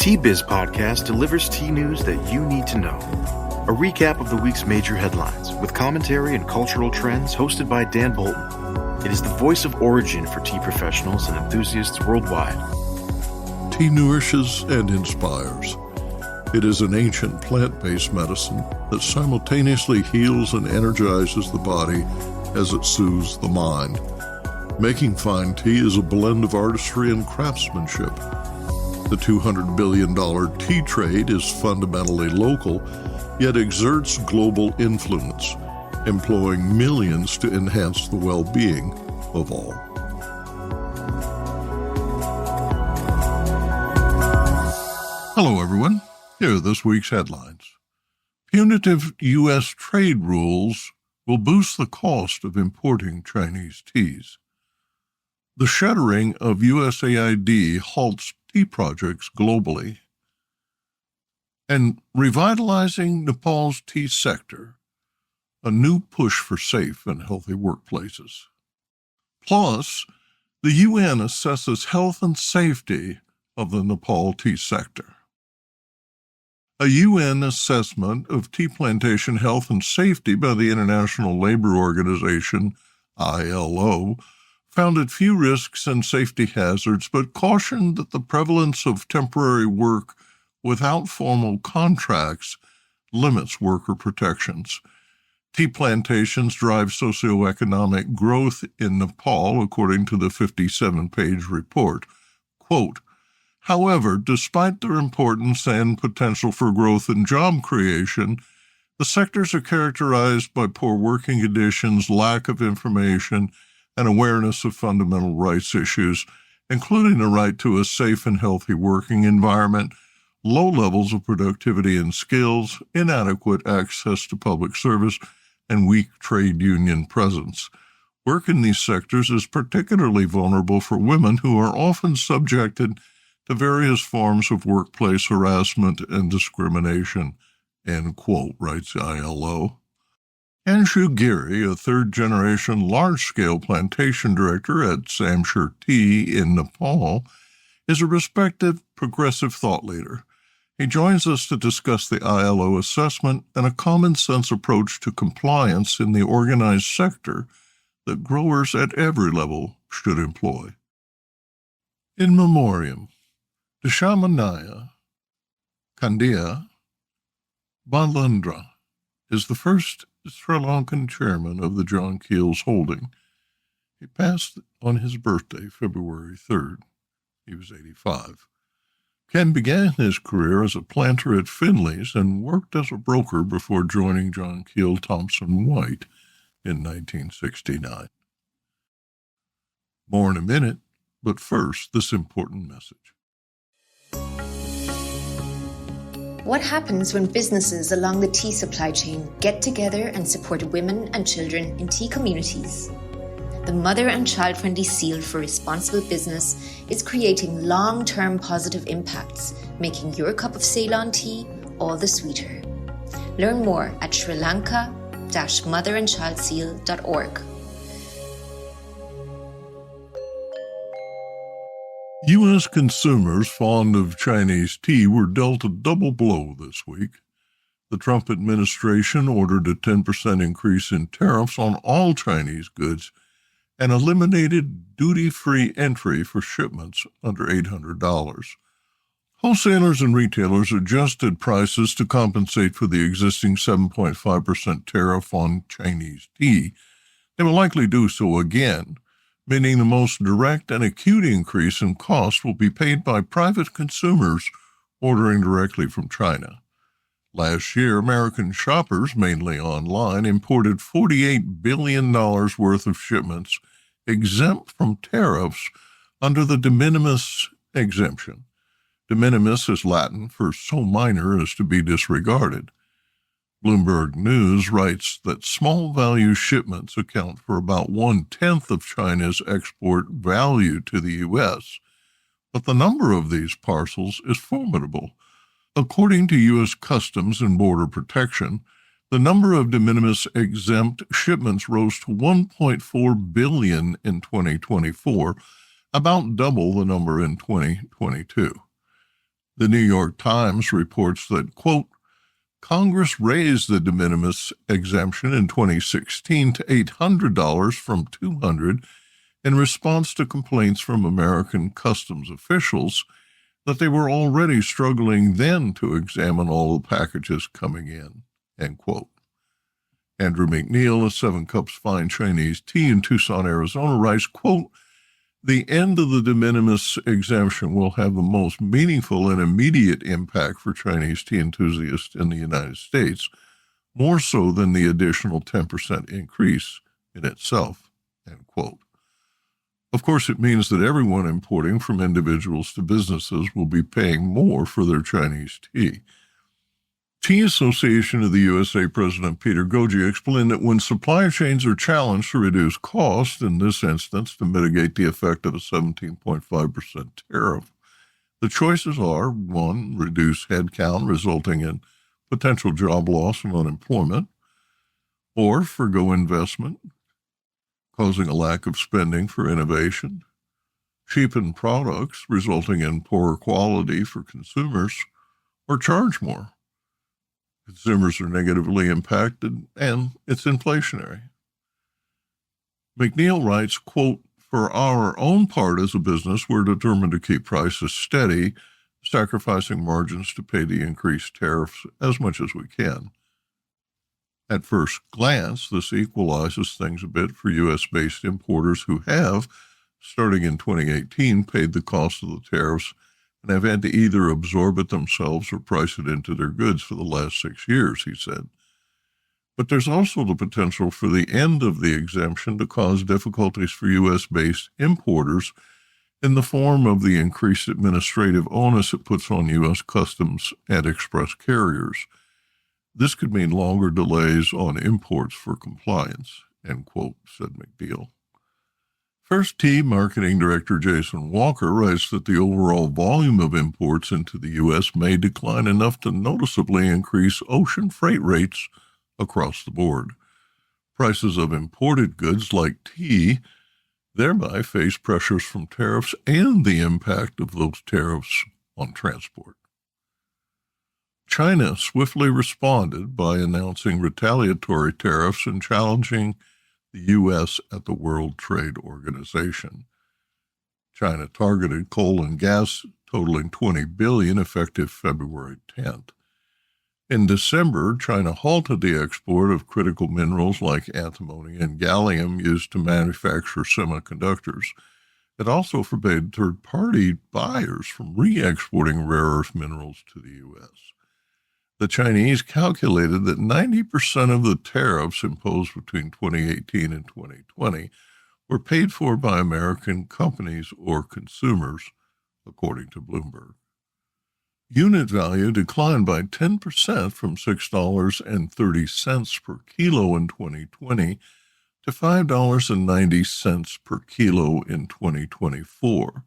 Tea Biz Podcast delivers tea news that you need to know. A recap of the week's major headlines with commentary and cultural trends hosted by Dan Bolton. It is the voice of origin for tea professionals and enthusiasts worldwide. Tea nourishes and inspires. It is an ancient plant-based medicine that simultaneously heals and energizes the body as it soothes the mind. Making fine tea is a blend of artistry and craftsmanship. The $200 billion tea trade is fundamentally local, yet exerts global influence, employing millions to enhance the well-being of all. Hello, everyone. Here are this week's headlines. Punitive U.S. trade rules will boost the cost of importing Chinese teas. The shuttering of USAID halts tea projects globally. And revitalizing Nepal's tea sector, a new push for safe and healthy workplaces. Plus, the UN assesses health and safety of the Nepal tea sector. A UN assessment of tea plantation health and safety by the International Labor Organization, ILO, found few risks and safety hazards, but cautioned that the prevalence of temporary work without formal contracts limits worker protections. Tea plantations drive socio-economic growth in Nepal, according to the 57-page report. Quote, however, despite their importance and potential for growth and job creation, the sectors are characterized by poor working conditions, lack of information, and awareness of fundamental rights issues, including the right to a safe and healthy working environment, low levels of productivity and skills, inadequate access to public service, and weak trade union presence. Work in these sectors is particularly vulnerable for women who are often subjected to various forms of workplace harassment and discrimination, end quote, writes the ILO. Anshu Giri, a third-generation large-scale plantation director at Samsher Tea in Nepal, is a respected progressive thought leader. He joins us to discuss the ILO assessment and a common-sense approach to compliance in the organized sector that growers at every level should employ. In memoriam, Dashamanaya Kandia Balendra is the first Sri Lankan chairman of the John Keel's holding. He passed on his birthday, February 3rd. He was 85. Ken began his career as a planter at Finley's and worked as a broker before joining John Keel Thompson White in 1969. More in a minute, but first, this important message. What happens when businesses along the tea supply chain get together and support women and children in tea communities? The mother and child-friendly seal for responsible business is creating long-term positive impacts, making your cup of Ceylon tea all the sweeter. Learn more at srilanka-motherandchildseal.org. U.S. consumers fond of Chinese tea were dealt a double blow this week. The Trump administration ordered a 10% increase in tariffs on all Chinese goods and eliminated duty-free entry for shipments under $800. Wholesalers and retailers adjusted prices to compensate for the existing 7.5% tariff on Chinese tea. They will likely do so again, meaning the most direct and acute increase in cost will be paid by private consumers ordering directly from China. Last year, American shoppers, mainly online, imported $48 billion worth of shipments exempt from tariffs under the de minimis exemption. De minimis is Latin for so minor as to be disregarded. Bloomberg News writes that small-value shipments account for about 1/10 of China's export value to the U.S., but the number of these parcels is formidable. According to U.S. Customs and Border Protection, the number of de minimis exempt shipments rose to 1.4 billion in 2024, about double the number in 2022. The New York Times reports that, quote, Congress raised the de minimis exemption in 2016 to $800 from $200 in response to complaints from American customs officials that they were already struggling then to examine all the packages coming in, end quote. Andrew McNeil of Seven Cups Fine Chinese Tea in Tucson, Arizona, writes, quote, the end of the de minimis exemption will have the most meaningful and immediate impact for Chinese tea enthusiasts in the United States, more so than the additional 10% increase in itself, end quote. Of course, it means that everyone importing from individuals to businesses will be paying more for their Chinese tea. Tea Association of the USA President Peter Goji explained that when supply chains are challenged to reduce cost, in this instance to mitigate the effect of a 17.5% tariff, the choices are, 1, reduce headcount resulting in potential job loss and unemployment, or forgo investment, causing a lack of spending for innovation, cheapen products resulting in poorer quality for consumers, or charge more. Consumers are negatively impacted, and it's inflationary. McNeil writes, quote, for our own part as a business, we're determined to keep prices steady, sacrificing margins to pay the increased tariffs as much as we can. At first glance, this equalizes things a bit for U.S.-based importers who have, starting in 2018, paid the cost of the tariffs and have had to either absorb it themselves or price it into their goods for the last 6 years, he said. But there's also the potential for the end of the exemption to cause difficulties for U.S.-based importers in the form of the increased administrative onus it puts on U.S. customs and express carriers. This could mean longer delays on imports for compliance, end quote, said McNeil. First Tea Marketing Director Jason Walker writes that the overall volume of imports into the U.S. may decline enough to noticeably increase ocean freight rates across the board. Prices of imported goods like tea thereby face pressures from tariffs and the impact of those tariffs on transport. China swiftly responded by announcing retaliatory tariffs and challenging the U.S. at the World Trade Organization. China targeted coal and gas totaling $20 billion effective February 10th. In December, China halted the export of critical minerals like antimony and gallium used to manufacture semiconductors. It also forbade third-party buyers from re-exporting rare earth minerals to the U.S. The Chinese calculated that 90% of the tariffs imposed between 2018 and 2020 were paid for by American companies or consumers, according to Bloomberg. Unit value declined by 10% from $6.30 per kilo in 2020 to $5.90 per kilo in 2024.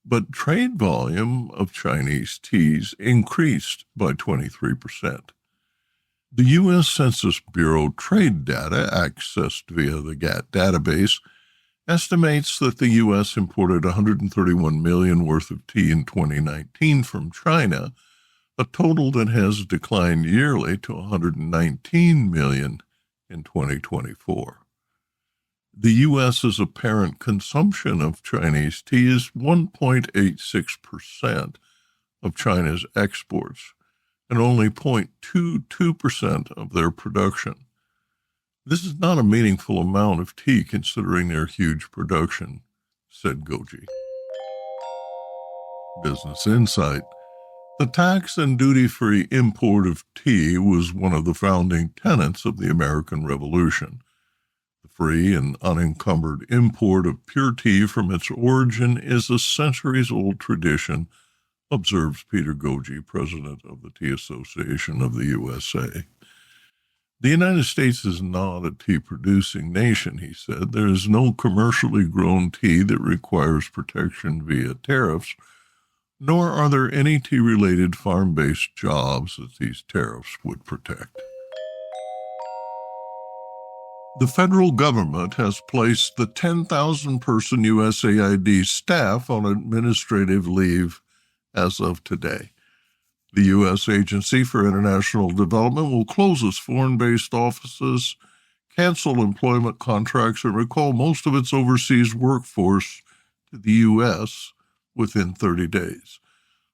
But trade volume of Chinese teas increased by 23%. The U.S. Census Bureau trade data, accessed via the GATT database, estimates that the U.S. imported $131 million worth of tea in 2019 from China, a total that has declined yearly to $119 million in 2024. The U.S.'s apparent consumption of Chinese tea is 1.86% of China's exports and only 0.22% of their production. This is not a meaningful amount of tea considering their huge production, said Goji. Business Insight. The tax and duty-free import of tea was one of the founding tenets of the American Revolution. The free and unencumbered import of pure tea from its origin is a centuries-old tradition, observes Peter Goji, president of the Tea Association of the USA. The United States is not a tea-producing nation, he said. There is no commercially grown tea that requires protection via tariffs, nor are there any tea-related farm-based jobs that these tariffs would protect. The federal government has placed the 10,000-person USAID staff on administrative leave as of today. The U.S. Agency for International Development will close its foreign-based offices, cancel employment contracts, and recall most of its overseas workforce to the U.S. within 30 days.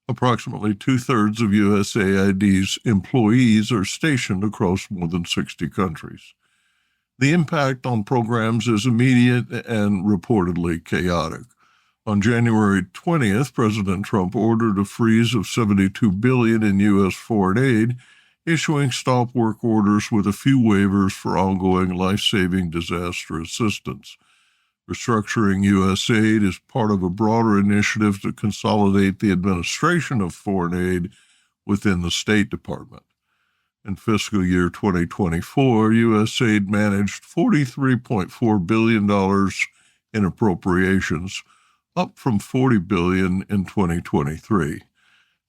Approximately two-thirds of USAID's employees are stationed across more than 60 countries. The impact on programs is immediate and reportedly chaotic. On January 20th, President Trump ordered a freeze of $72 billion in U.S. foreign aid, issuing stop work orders with a few waivers for ongoing life-saving disaster assistance. Restructuring USAID is part of a broader initiative to consolidate the administration of foreign aid within the State Department. In fiscal year 2024, USAID managed $43.4 billion in appropriations, up from $40 billion in 2023.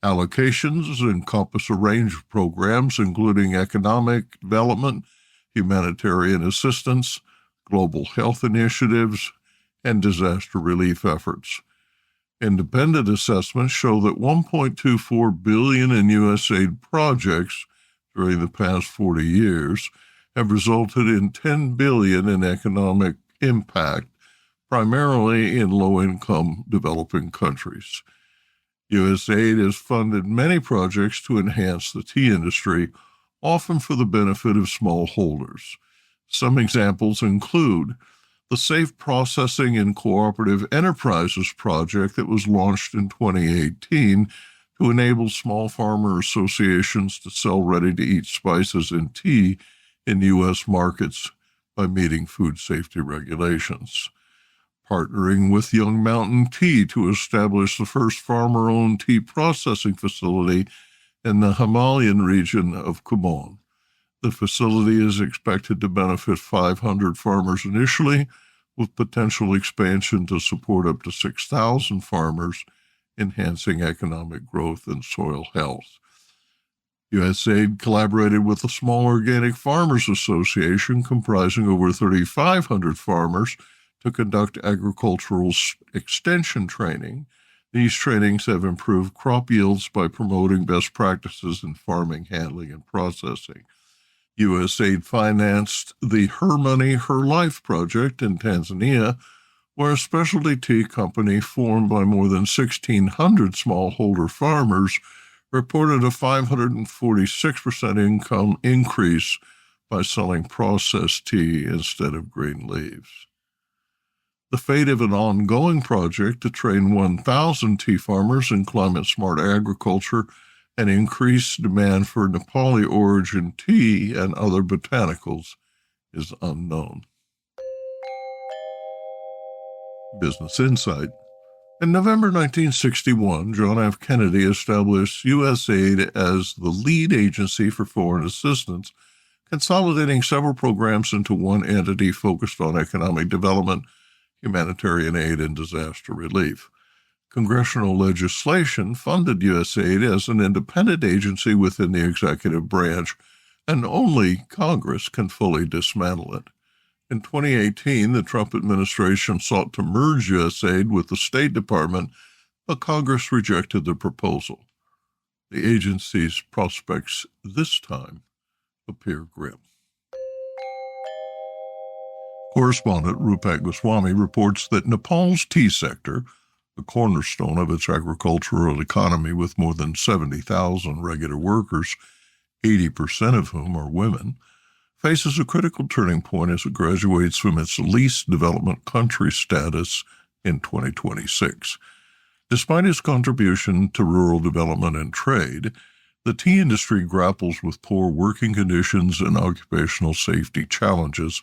Allocations encompass a range of programs, including economic development, humanitarian assistance, global health initiatives, and disaster relief efforts. Independent assessments show that $1.24 billion in USAID projects during the past 40 years have resulted in $10 billion in economic impact, primarily in low-income developing countries. USAID has funded many projects to enhance the tea industry, often for the benefit of smallholders. Some examples include the Safe Processing and Cooperative Enterprises project that was launched in 2018 to enable small farmer associations to sell ready-to-eat spices and tea in U.S. markets by meeting food safety regulations. Partnering with Young Mountain Tea to establish the first farmer-owned tea processing facility in the Himalayan region of Kumaon. The facility is expected to benefit 500 farmers initially, with potential expansion to support up to 6,000 farmers, enhancing economic growth and soil health. USAID collaborated with the Small Organic Farmers Association, comprising over 3,500 farmers, to conduct agricultural extension training. These trainings have improved crop yields by promoting best practices in farming, handling, and processing. USAID financed the Her Money, Her Life project in Tanzania, where a specialty tea company formed by more than 1,600 smallholder farmers reported a 546% income increase by selling processed tea instead of green leaves. The fate of an ongoing project to train 1,000 tea farmers in climate-smart agriculture and increase demand for Nepali origin tea and other botanicals is unknown. Business Insight. In November 1961, John F. Kennedy established USAID as the lead agency for foreign assistance, consolidating several programs into one entity focused on economic development, humanitarian aid, and disaster relief. Congressional legislation funded USAID as an independent agency within the executive branch, and only Congress can fully dismantle it. In 2018, the Trump administration sought to merge USAID with the State Department, but Congress rejected the proposal. The agency's prospects this time appear grim. Correspondent Rupak Goswami reports that Nepal's tea sector, the cornerstone of its agricultural economy with more than 70,000 regular workers, 80% of whom are women, faces a critical turning point as it graduates from its least developed country status in 2026. Despite its contribution to rural development and trade, the tea industry grapples with poor working conditions and occupational safety challenges,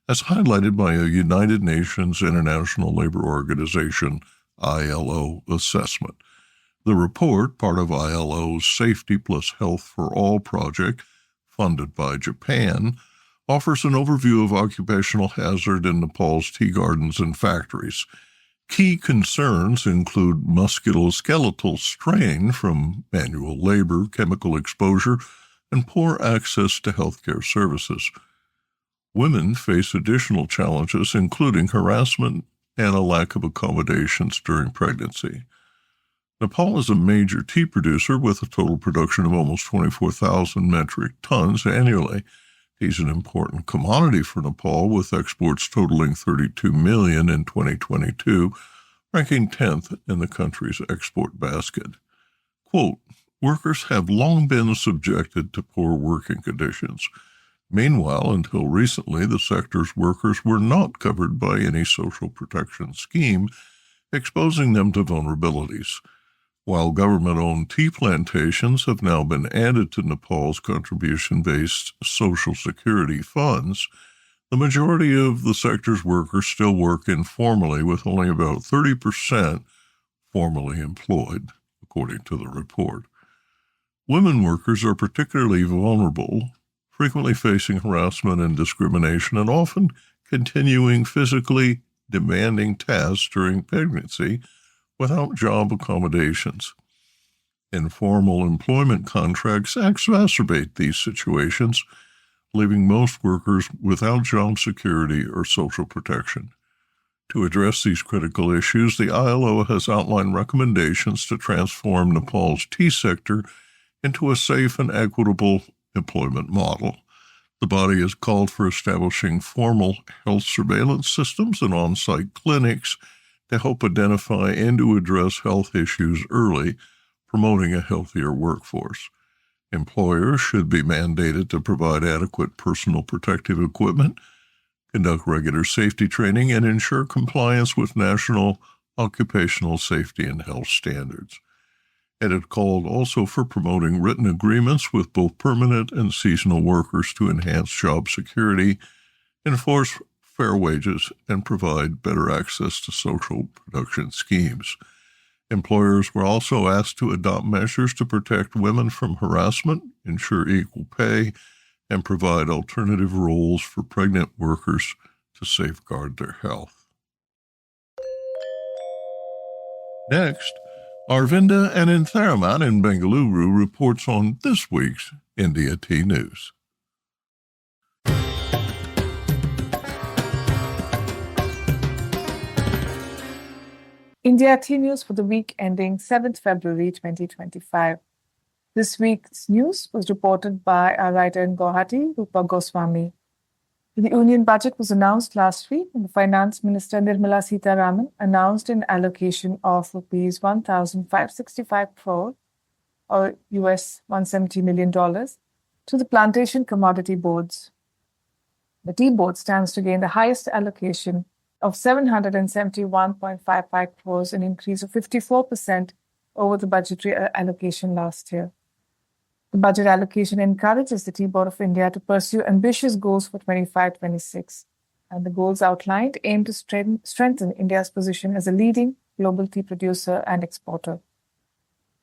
as highlighted by a United Nations International Labor Organization ILO assessment. The report, part of ILO's Safety Plus Health for All project, funded by Japan, offers an overview of occupational hazard in Nepal's tea gardens and factories. Key concerns include musculoskeletal strain from manual labor, chemical exposure, and poor access to healthcare services. Women face additional challenges, including harassment and a lack of accommodations during pregnancy. Nepal is a major tea producer with a total production of almost 24,000 metric tons annually. Tea is an important commodity for Nepal, with exports totaling $32 million in 2022, ranking 10th in the country's export basket. Quote, workers have long been subjected to poor working conditions. Meanwhile, until recently, the sector's workers were not covered by any social protection scheme, exposing them to vulnerabilities. While government-owned tea plantations have now been added to Nepal's contribution-based Social Security funds, the majority of the sector's workers still work informally, with only about 30% formally employed, according to the report. Women workers are particularly vulnerable, frequently facing harassment and discrimination, and often continuing physically demanding tasks during pregnancy without job accommodations. Informal employment contracts exacerbate these situations, leaving most workers without job security or social protection. To address these critical issues, the ILO has outlined recommendations to transform Nepal's tea sector into a safe and equitable employment model. The body has called for establishing formal health surveillance systems and on-site clinics to help identify and to address health issues early, promoting a healthier workforce. Employers should be mandated to provide adequate personal protective equipment, conduct regular safety training, and ensure compliance with national occupational safety and health standards. And it called also for promoting written agreements with both permanent and seasonal workers to enhance job security, enforce fair wages, and provide better access to social protection schemes. Employers were also asked to adopt measures to protect women from harassment, ensure equal pay, and provide alternative roles for pregnant workers to safeguard their health. Next, Arvinda and Intharaman in Bengaluru reports on this week's India Tea News. India Tea News for the week ending 7th February 2025. This week's news was reported by our writer in Guwahati, Rupa Goswami. The Union budget was announced last week, and the Finance Minister Nirmala Sitharaman announced an allocation of Rs 1,565 crore, or US $170 million, to the plantation commodity boards. The tea board stands to gain the highest allocation of 771.55 crores, an increase of 54% over the budgetary allocation last year. The budget allocation encourages the Tea Board of India to pursue ambitious goals for 25-26, and the goals outlined aim to strengthen India's position as a leading global tea producer and exporter.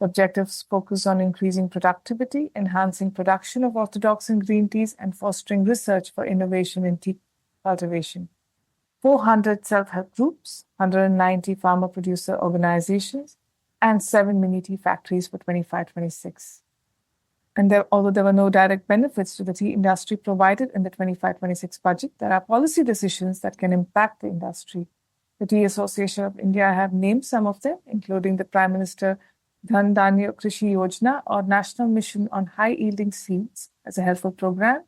The objectives focus on increasing productivity, enhancing production of orthodox and green teas, and fostering research for innovation in tea cultivation. 400 self-help groups, 190 farmer-producer organizations, and 7 mini-tea factories for 25-26. And although there were no direct benefits to the tea industry provided in the 25-26 budget, there are policy decisions that can impact the industry. The Tea Association of India have named some of them, including the Prime Minister Dhan Dhanya Krishi Yojana, or National Mission on High-Yielding Seeds, as a helpful program,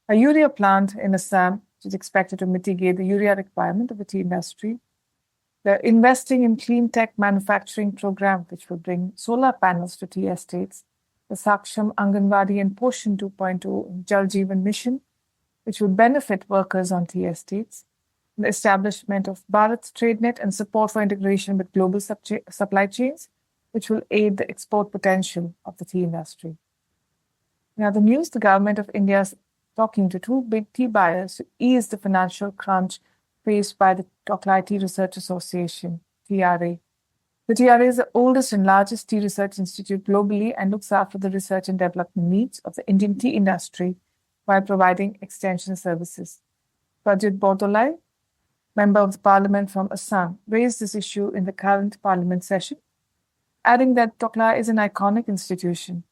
a urea plant in Assam, which is expected to mitigate the urea requirement of the tea industry, the Investing in Clean Tech Manufacturing program, which will bring solar panels to tea estates, the Saksham Anganwadi and Poshan 2.0 Jal Jeevan Mission, which will benefit workers on tea estates, the establishment of Bharat TradeNet and support for integration with global supply chains, which will aid the export potential of the tea industry. Now, the news: the government of India is talking to 2 big tea buyers to ease the financial crunch faced by the Tocklai Tea Research Association, TRA. The TRA is the oldest and largest tea research institute globally and looks after the research and development needs of the Indian tea industry while providing extension services. Prajit Bordolai, Member of the Parliament from Assam, raised this issue in the current Parliament session, adding that Tocklai is an iconic institution.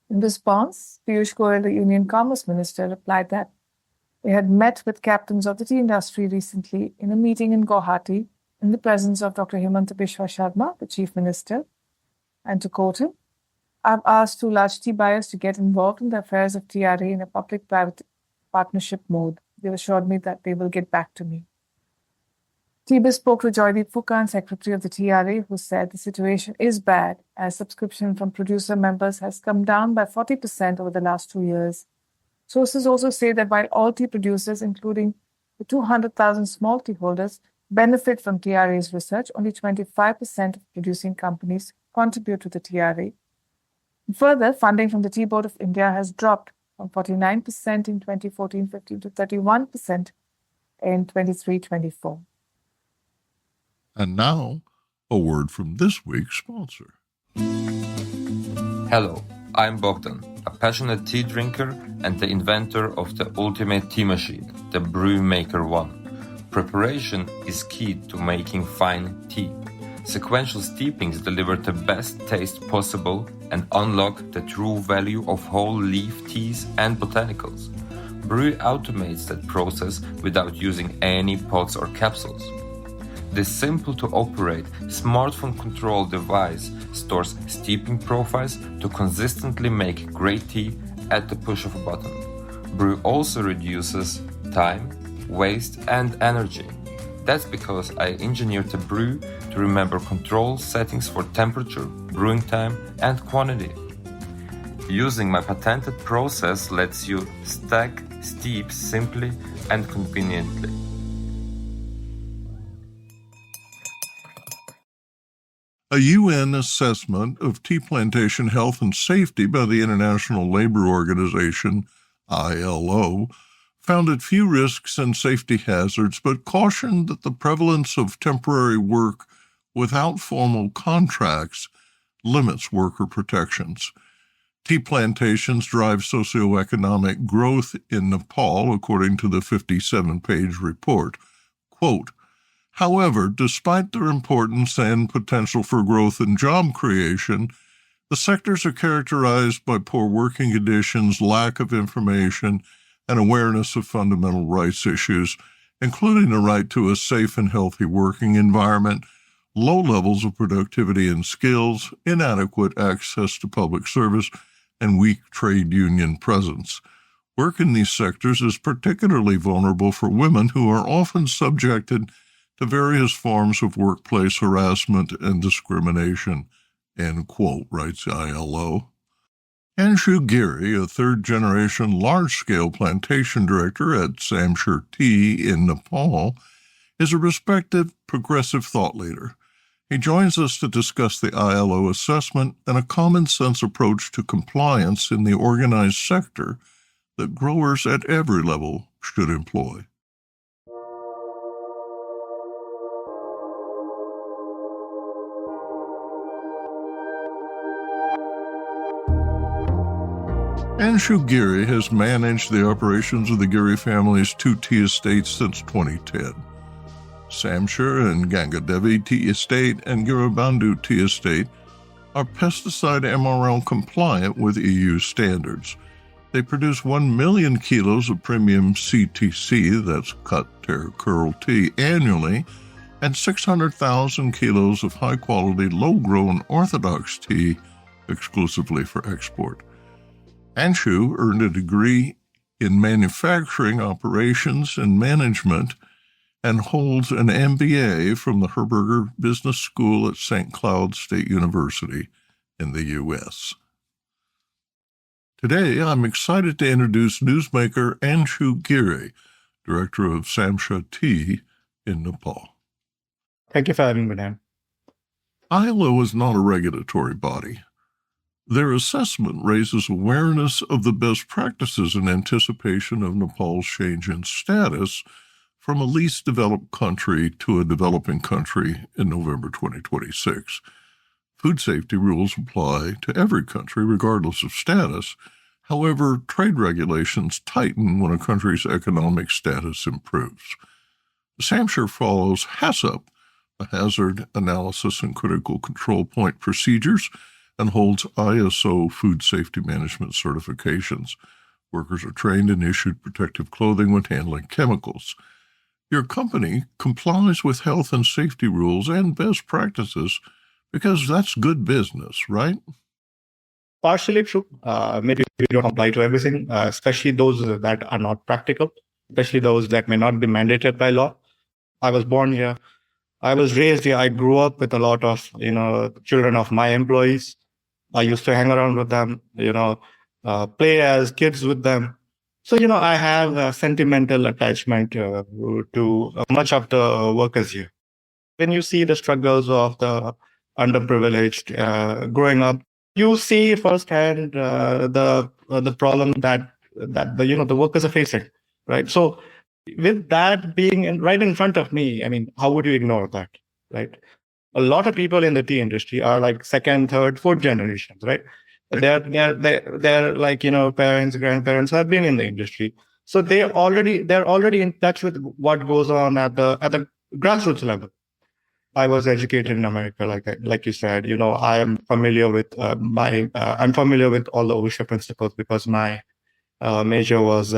In response, Piyush Goyal, the Union Commerce Minister, replied that they had met with captains of the tea industry recently in a meeting in Guwahati in the presence of Dr. Himanta Biswa Sharma, the Chief Minister, and Tocklai, I've asked 2 large tea buyers to get involved in the affairs of TRA in a public-private partnership mode. They assured me that they will get back to me. TBIS spoke to Joydeep Fukan, Secretary of the TRA, who said the situation is bad as subscription from producer members has come down by 40% over the last 2 years. Sources also say that while all tea producers, including the 200,000 small tea holders, benefit from TRA's research, only 25% of producing companies contribute to the TRA. Further, funding from the Tea Board of India has dropped from 49% in 2014-15 to 31% in 23-24. And now, a word from this week's sponsor. Hello, I'm Bogdan, a passionate tea drinker and the inventor of the ultimate tea machine, the Brewmaker One. Preparation is key to making fine tea. Sequential steepings deliver the best taste possible and unlock the true value of whole leaf teas and botanicals. Brew automates that process without using any pots or capsules. This simple-to-operate, smartphone-controlled device stores steeping profiles to consistently make great tea at the push of a button. Brew also reduces time, waste, and energy. That's because I engineered the brew to remember control settings for temperature, brewing time, and quantity. Using my patented process lets you stack steeps simply and conveniently. A UN assessment of tea plantation health and safety by the International Labour Organization, ILO, found few risks and safety hazards, but cautioned that the prevalence of temporary work without formal contracts limits worker protections. Tea plantations drive socio-economic growth in Nepal, according to the 57-page report. Quote, however, despite their importance and potential for growth and job creation, the sectors are characterized by poor working conditions, lack of information, and awareness of fundamental rights issues, including the right to a safe and healthy working environment, low levels of productivity and skills, inadequate access to public service, and weak trade union presence. Work in these sectors is particularly vulnerable for women who are often subjected to various forms of workplace harassment and discrimination, end quote, writes ILO. Anshu Giri, a third-generation large-scale plantation director at Samsher Tea in Nepal, is a respected progressive thought leader. He joins us to discuss the ILO assessment and a common-sense approach to compliance in the organized sector that growers at every level should employ. Anshu Giri has managed the operations of the Giri family's 2 tea estates since 2010. Samsher and Gangadevi Tea Estate and Giribandhu Tea Estate are pesticide MRL compliant with EU standards. They produce 1 million kilos of premium CTC, that's cut, tear, curl tea, annually, and 600,000 kilos of high-quality, low-grown orthodox tea exclusively for export. Anshu earned a degree in manufacturing operations and management and holds an MBA from the Herberger Business School at St. Cloud State University in the U.S. Today, I'm excited to introduce newsmaker Anshu Giri, director of Samsher Tea in Nepal. Thank you for having me, Dan. ILO is not a regulatory body. Their assessment raises awareness of the best practices in anticipation of Nepal's change in status from a least developed country to a developing country in November 2026. Food safety rules apply to every country regardless of status. However, trade regulations tighten when a country's economic status improves. Samsher follows HACCP, the Hazard Analysis and Critical Control Point Procedures, and holds ISO food safety management certifications. Workers are trained and issued protective clothing when handling chemicals. Your company complies with health and safety rules and best practices Because that's good business, right? Partially true. Maybe we don't apply to everything, especially those that are not practical, especially those that may not be mandated by law. I was born here. I was raised here. I grew up with a lot of, children of my employees. I used to hang around with them, play as kids with them. So, I have a sentimental attachment to much of the workers here. When you see the struggles of the underprivileged growing up, you see firsthand the problem that the workers are facing, right? So, with that being right in front of me, I mean, how would you ignore that, right? A lot of people in the tea industry are like second, third, fourth generations, right? They're like, parents, grandparents have been in the industry. So they're already in touch with what goes on at the grassroots level. I was educated in America, like you said. I am familiar with I'm familiar with all the OSHA principles because my major was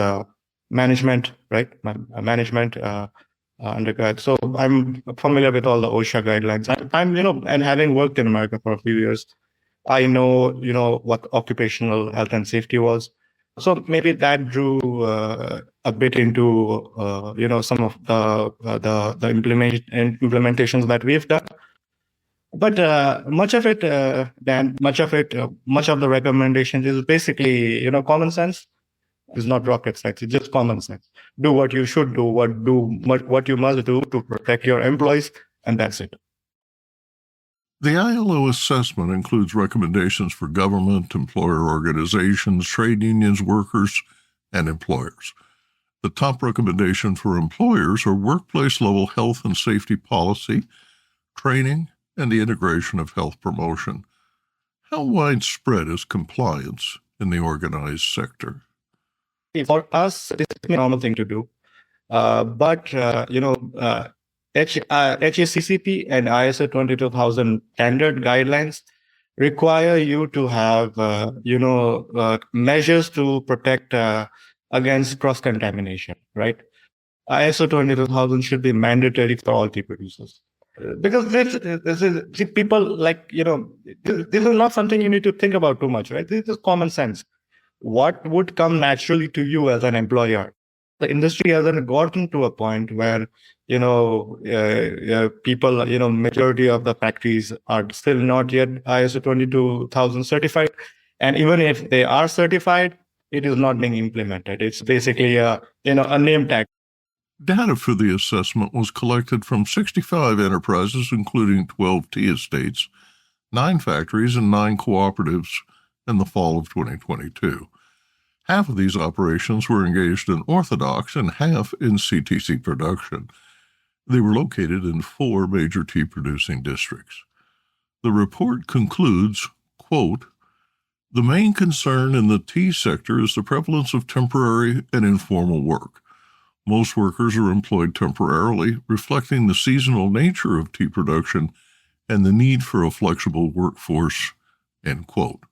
management, right? My management undergrad. So I'm familiar with all the OSHA guidelines. I'm and having worked in America for a few years, I know what occupational health and safety was. So maybe that drew a bit into some of the implementations that we've done. But much of it, much of the recommendations is basically common sense. It's not rocket science. It's just common sense. Do what you should do. What you must do to protect your employees, and that's it. The ILO assessment includes recommendations for government, employer organizations, trade unions, workers, and employers. The top recommendation for employers are workplace-level health and safety policy, training, and the integration of health promotion. How widespread is compliance in the organized sector? For us, this is a normal thing to do. But HACCP and ISO 22000 standard guidelines require you to have, measures to protect against cross-contamination, right? ISO 22000 should be mandatory for all tea producers. Because this is people like, this is not something you need to think about too much, right? This is common sense. What would come naturally to you as an employer? The industry hasn't gotten to a point where, people, majority of the factories are still not yet ISO 22000 certified. And even if they are certified, it is not being implemented. It's basically a name tag. Data for the assessment was collected from 65 enterprises, including 12 tea estates, 9 factories, and 9 cooperatives in the fall of 2022. Half of these operations were engaged in orthodox and half in CTC production. They were located in 4 major tea-producing districts. The report concludes, quote, "The main concern in the tea sector is the prevalence of temporary and informal work. Most workers are employed temporarily, reflecting the seasonal nature of tea production and the need for a flexible workforce," end quote.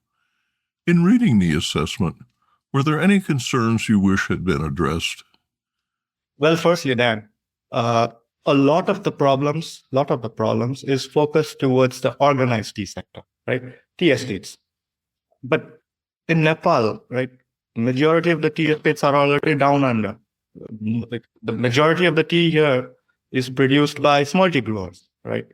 In reading the assessment, were there any concerns you wish had been addressed? Well, firstly, Dan, a lot of the problems is focused towards the organized tea sector, right? Tea estates. But in Nepal, right, majority of the tea estates are already down under. The majority of the tea here is produced by small tea growers, right?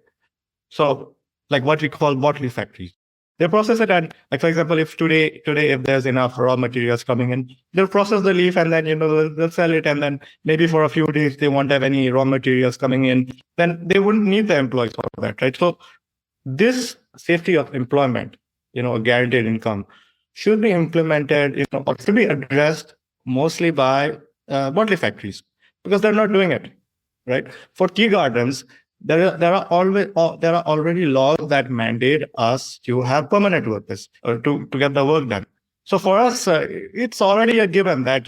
So, like what we call bottle factories. They process it, and like for example, if today if there's enough raw materials coming in, they'll process the leaf and then they'll sell it, and then maybe for a few days they won't have any raw materials coming in, then they wouldn't need the employees for that, right? So this safety of employment, a guaranteed income, should be implemented, or should be addressed mostly by bottle factories, because they're not doing it, right? For tea gardens, there are already laws that mandate us to have permanent workers to get the work done. So for us, it's already a given that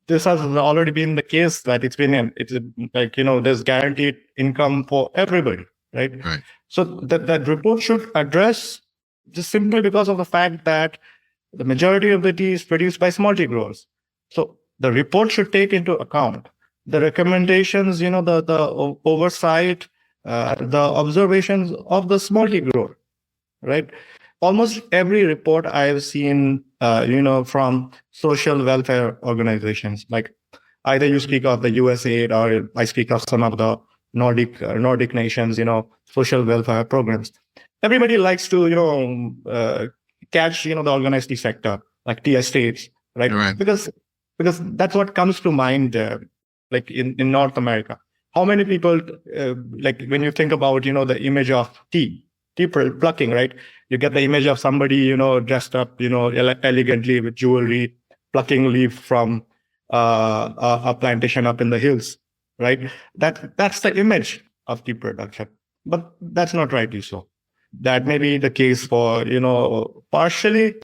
this has already been the case, that it's like there's guaranteed income for everybody, right? Right. So that report should address just simply because of the fact that the majority of the tea is produced by small tea growers. So the report should take into account the recommendations, the oversight the observations of the small tea grower, right? Almost every report I've seen, from social welfare organizations, like either you speak of the USAID or I speak of some of the Nordic nations, social welfare programs. Everybody likes to, catch, the organized tea sector, like tea estates, right? Because that's what comes to mind, like in North America. How many people, like when you think about, the image of tea plucking, right? You get the image of somebody, dressed up, elegantly with jewelry, plucking leaf from a plantation up in the hills, right? That's the image of tea production, but that's not rightly so. That may be the case for, partially,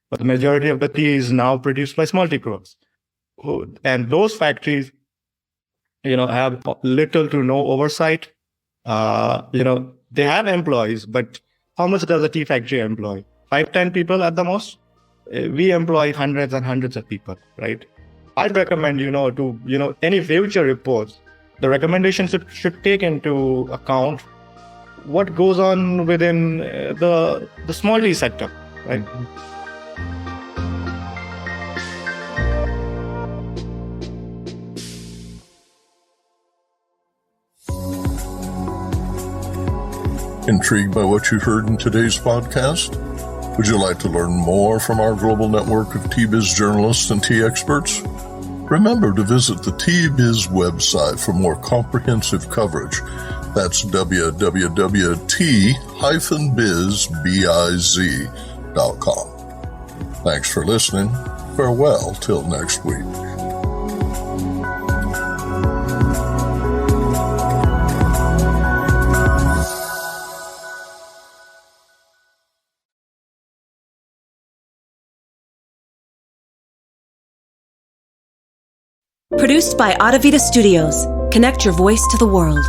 but the majority of the tea is now produced by small tea growers. And those factories, have little to no oversight. They have employees, but how much does a tea factory employ? 5-10 people at the most? We employ hundreds and hundreds of people, right? I'd recommend, to, any future reports, the recommendations should take into account what goes on within the small tea sector, right? Intrigued by what you heard in today's podcast? Would you like to learn more from our global network of Tea Biz journalists and tea experts? Remember to visit the Tea Biz website for more comprehensive coverage. That's www.tea-biz.com. Thanks for listening. Farewell till next week. Produced by Adavita Studios. Connect your voice to the world.